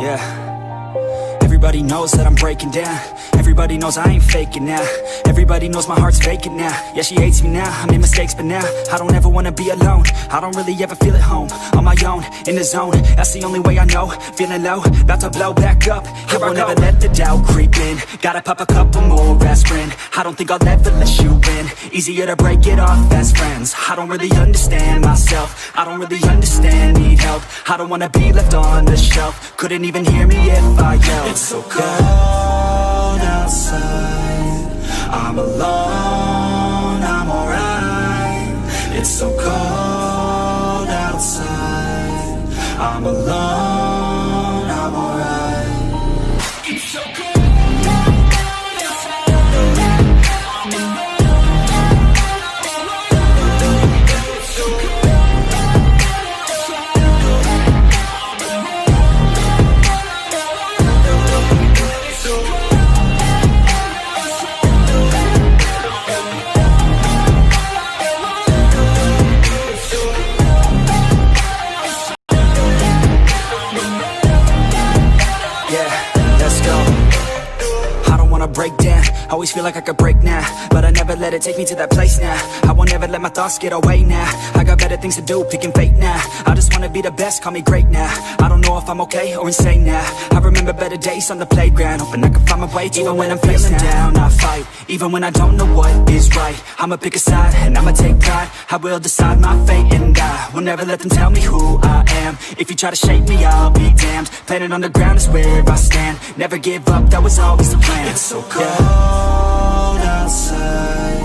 Yeah. Everybody knows that I'm breaking down. Everybody knows I ain't faking now. Everybody knows my heart's vacant now. Yeah, she hates me now, I made mistakes but now I don't ever wanna be alone. I don't really ever feel at home. On my own, in the zone, that's the only way I know. Feeling low, about to blow back up. Here I won't ever let the doubt creep in. Gotta pop a couple more aspirin. I don't think I'll ever let you in. Easier to break it off best friends. I don't really understand myself. I don't really understand, need help. I don't wanna be left on the shelf. Couldn't even hear me if I yelled. It's so cold outside, I'm alone, I'm alright. It's so cold outside, I'm alone, I'm alright. It's so cold. Break down, always feel like I could break now, but I never let it take me to that place now. I won't ever let my thoughts get away now. I got better things to do, picking fate now. I just wanna be the best, call me great now. I don't know if I'm okay or insane now. I remember better days on the playground, hoping I can find my way even when I'm feeling down. I fight, even when I don't know what is right. I'ma pick a side, and I'ma take pride. I will decide my fate, and I will never let them tell me who I am. If you try to shake me, I'll be damned. Planet on the ground is where I stand. Never give up, that was always the plan. It's so cold outside,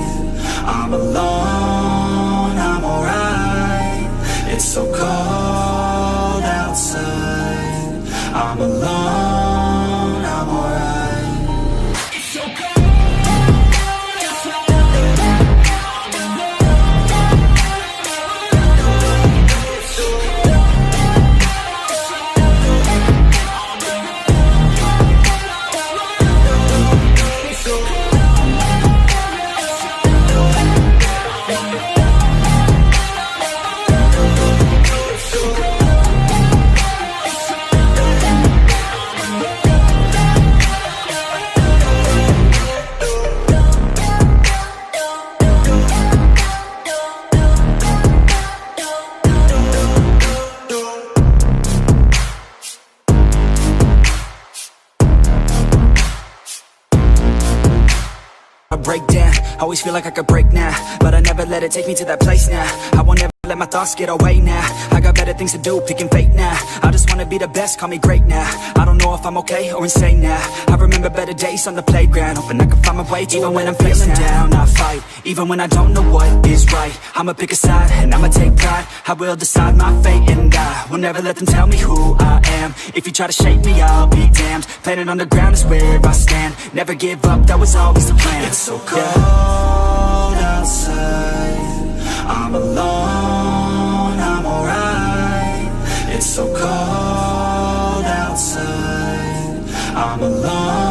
I'm alone, I'm alright. It's so cold outside, I'm alone, I'm alright. It's so cold. Break down, always feel like I could break now, but I never let it take me to that place now. I won't ever let my thoughts get away now. I got better things to do, picking fate now. I just wanna be the best, call me great now. I don't know if I'm okay or insane now. I remember better days on the playground, hoping I can find my way even when I'm feeling down. I fight, even when I don't know what is right. I'ma pick a side, and I'ma take pride. I will decide my fate, and I will never let them tell me who I am. If you try to shake me, I'll be damned. Planet on the ground is where I stand. Never give up, that was always the plan. It's so cold outside, I'm alone, I'm alright. It's so cold outside, I'm alone.